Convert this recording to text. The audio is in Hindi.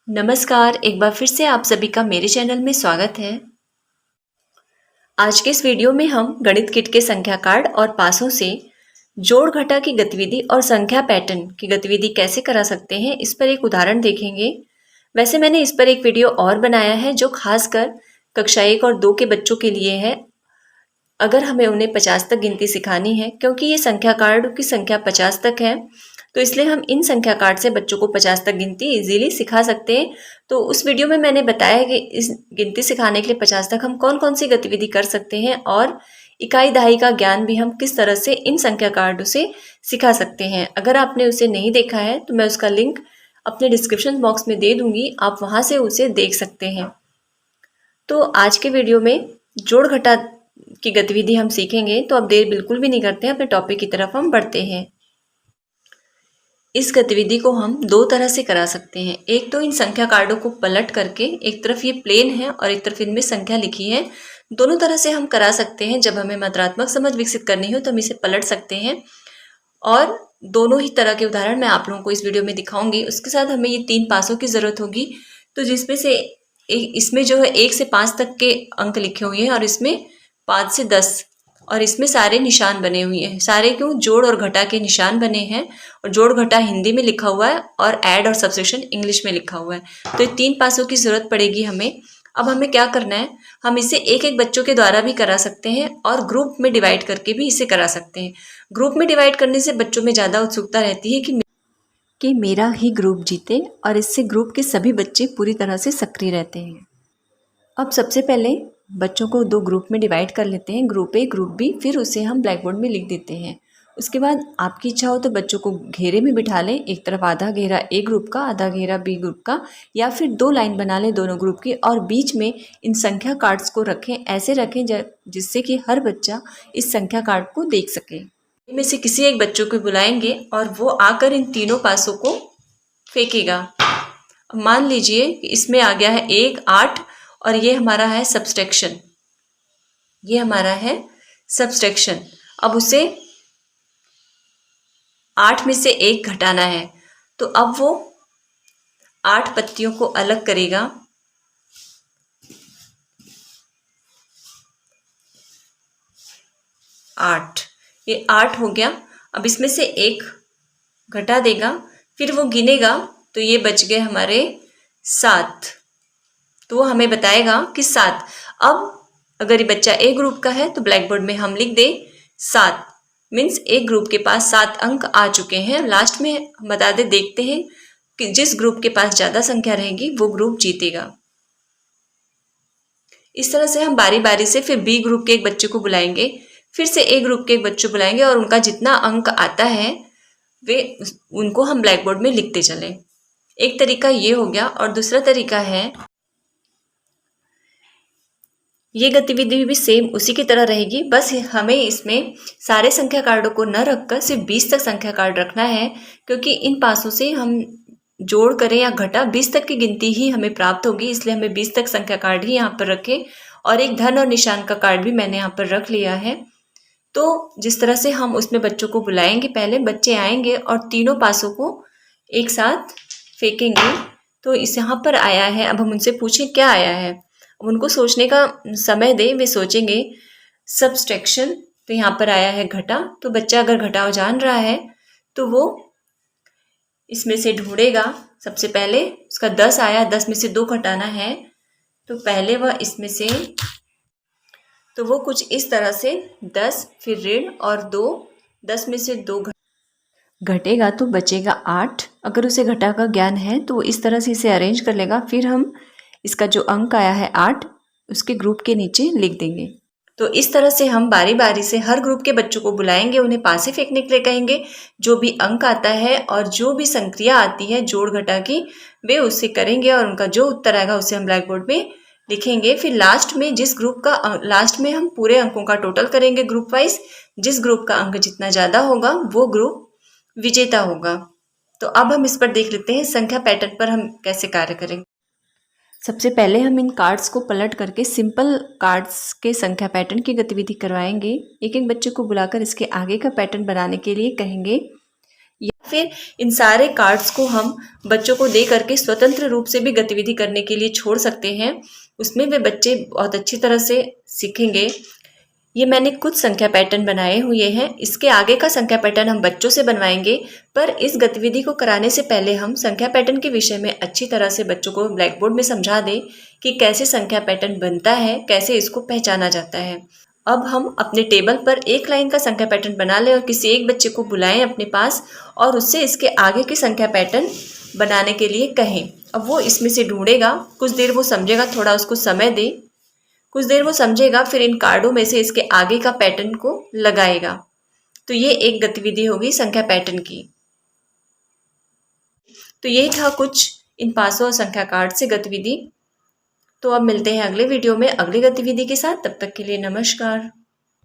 नमस्कार, एक बार फिर से आप सभी का मेरे चैनल में स्वागत है। आज के इस वीडियो में हम गणित किट के संख्या कार्ड और पासों से जोड़ घटा की गतिविधि और संख्या पैटर्न की गतिविधि कैसे करा सकते हैं, इस पर एक उदाहरण देखेंगे। वैसे मैंने इस पर एक वीडियो और बनाया है जो खासकर कक्षा 1 और 2 के बच्चों के लिए है, अगर हमें उन्हें 50 तक गिनती सिखानी है। क्योंकि ये संख्या कार्ड की संख्या 50 तक है, तो इसलिए हम इन संख्या कार्ड से बच्चों को 50 तक गिनती इजीली सिखा सकते हैं। तो उस वीडियो में मैंने बताया कि इस गिनती सिखाने के लिए 50 तक हम कौन कौन सी गतिविधि कर सकते हैं और इकाई दहाई का ज्ञान भी हम किस तरह से इन संख्या कार्डों से सिखा सकते हैं। अगर आपने उसे नहीं देखा है तो मैं उसका लिंक अपने डिस्क्रिप्शन बॉक्स में दे दूंगी, आप वहां से उसे देख सकते हैं। तो आज के वीडियो में जोड़ घटा की गतिविधि हम सीखेंगे, तो अब देर बिल्कुल भी नहीं करते हैं, अपने टॉपिक की तरफ हम बढ़ते हैं। इस गतिविधि को हम दो तरह से करा सकते हैं। एक तो इन संख्या कार्डों को पलट करके, एक तरफ ये प्लेन है और एक तरफ इनमें संख्या लिखी है, दोनों तरह से हम करा सकते हैं। जब हमें मात्रात्मक समझ विकसित करनी हो तो हम इसे पलट सकते हैं और दोनों ही तरह के उदाहरण मैं आप लोगों को इस वीडियो में दिखाऊंगी। उसके साथ हमें ये 3 पासों की ज़रूरत होगी, तो जिसमें से इसमें जो है 1 से 5 तक के अंक लिखे हुए हैं और इसमें 5 से 10, और इसमें सारे निशान बने हुए हैं। सारे क्यों? जोड़ और घटा के निशान बने हैं, और जोड़ घटा हिंदी में लिखा हुआ है और ऐड और सब्ट्रैक्शन इंग्लिश में लिखा हुआ है। तो ये 3 पासों की ज़रूरत पड़ेगी हमें। अब हमें क्या करना है, हम इसे एक एक बच्चों के द्वारा भी करा सकते हैं और ग्रुप में डिवाइड करके भी इसे करा सकते हैं। ग्रुप में डिवाइड करने से बच्चों में ज़्यादा उत्सुकता रहती है कि मेरा ही ग्रुप जीते, और इससे ग्रुप के सभी बच्चे पूरी तरह से सक्रिय रहते हैं। अब सबसे पहले बच्चों को 2 ग्रुप में डिवाइड कर लेते हैं, ग्रुप ए ग्रुप बी, फिर उसे हम ब्लैक बोर्ड में लिख देते हैं। उसके बाद आपकी इच्छा हो तो बच्चों को घेरे में बिठा लें, एक तरफ आधा घेरा ए ग्रुप का, आधा घेरा बी ग्रुप का, या फिर 2 लाइन बना लें दोनों ग्रुप की और बीच में इन संख्या कार्ड्स को रखें। ऐसे रखें जिससे कि हर बच्चा इस संख्या कार्ड को देख सके। इनमें से किसी एक बच्चों को बुलाएंगे और वो आकर इन तीनों पासों को फेंकेगा। मान लीजिए कि इसमें आ गया है 1, 8 और ये हमारा है सब्सट्रैक्शन, ये हमारा है सब्सट्रैक्शन। अब उसे 8 में से 1 घटाना है, तो अब वो 8 पत्तियों को अलग करेगा। 8, ये 8 हो गया। अब इसमें से 1 घटा देगा, फिर वो गिनेगा, तो ये बच गए हमारे 7। तो वो हमें बताएगा कि 7। अब अगर ये बच्चा ए ग्रुप का है तो ब्लैक बोर्ड में हम लिख दें 7, मीन्स एक ग्रुप के पास 7 अंक आ चुके हैं। लास्ट में हम बता दें, देखते हैं कि जिस ग्रुप के पास ज़्यादा संख्या रहेगी वो ग्रुप जीतेगा। इस तरह से हम बारी बारी से फिर बी ग्रुप के एक बच्चे को बुलाएंगे, फिर से ए ग्रुप के एक बच्चे बुलाएंगे और उनका जितना अंक आता है वे उनको हम ब्लैक बोर्ड में लिखते चलें। एक तरीका ये हो गया, और दूसरा तरीका है, ये गतिविधि भी सेम उसी की तरह रहेगी, बस हमें इसमें सारे संख्या कार्डों को न रखकर सिर्फ 20 तक संख्या कार्ड रखना है। क्योंकि इन पासों से हम जोड़ करें या घटा 20 तक की गिनती ही हमें प्राप्त होगी, इसलिए हमें 20 तक संख्या कार्ड ही यहाँ पर रखें। और एक धन और निशान का कार्ड भी मैंने यहाँ पर रख लिया है। तो जिस तरह से हम उसमें बच्चों को बुलाएंगे, पहले बच्चे आएंगे और तीनों पासों को एक साथ फेंकेंगे। तो इस यहाँ पर आया है, अब हम उनसे पूछें क्या आया है। अब उनको सोचने का समय दें, वे सोचेंगे। सब्सट्रैक्शन, तो यहाँ पर आया है घटा, तो बच्चा अगर घटाव जान रहा है तो वो इसमें से ढूंढेगा। सबसे पहले उसका 10 आया, 10 में से 2 घटाना है, तो पहले वह इसमें से, तो वो कुछ इस तरह से 10 फिर ऋण और 2, 10 में से 2 घटेगा तो बचेगा 8। अगर उसे घटा का ज्ञान है तो वो इस तरह से इसे अरेंज कर लेगा। फिर हम इसका जो अंक आया है 8 उसके ग्रुप के नीचे लिख देंगे। तो इस तरह से हम बारी बारी से हर ग्रुप के बच्चों को बुलाएंगे, उन्हें पासे फेंकने के लिए कहेंगे। जो भी अंक आता है और जो भी संक्रिया आती है जोड़ घटा की, वे उससे करेंगे और उनका जो उत्तर आएगा उसे हम ब्लैक बोर्ड में लिखेंगे। फिर लास्ट में जिस ग्रुप का, लास्ट में हम पूरे अंकों का टोटल करेंगे ग्रुप वाइज। जिस ग्रुप का अंक जितना ज़्यादा होगा वो ग्रुप विजेता होगा। तो अब हम इस पर देख लेते हैं संख्या पैटर्न पर हम कैसे कार्य करेंगे। सबसे पहले हम इन कार्ड्स को पलट करके सिंपल कार्ड्स के संख्या पैटर्न की गतिविधि करवाएंगे। एक एक बच्चे को बुलाकर इसके आगे का पैटर्न बनाने के लिए कहेंगे। या फिर इन सारे कार्ड्स को हम बच्चों को दे करके स्वतंत्र रूप से भी गतिविधि करने के लिए छोड़ सकते हैं। उसमें वे बच्चे बहुत अच्छी तरह से सीखेंगे। ये मैंने कुछ संख्या पैटर्न बनाए हुए हैं। इसके आगे का संख्या पैटर्न हम बच्चों से बनवाएंगे, पर इस गतिविधि को कराने से पहले हम संख्या पैटर्न के विषय में अच्छी तरह से बच्चों को ब्लैक बोर्ड में समझा दें कि कैसे संख्या पैटर्न बनता है, कैसे इसको पहचाना जाता है। अब हम अपने टेबल पर एक लाइन का संख्या पैटर्न बना लें और किसी एक बच्चे को बुलाएं अपने पास और उससे इसके आगे की संख्या पैटर्न बनाने के लिए कहें। अब वो इसमें से ढूंढेगा, कुछ देर वो समझेगा, थोड़ा उसको समय दें। कुछ देर वो समझेगा, फिर इन कार्डों में से इसके आगे का पैटर्न को लगाएगा। तो ये एक गतिविधि होगी संख्या पैटर्न की। तो ये था कुछ इन पासों और संख्या कार्ड से गतिविधि। तो अब मिलते हैं अगले वीडियो में अगली गतिविधि के साथ। तब तक के लिए नमस्कार।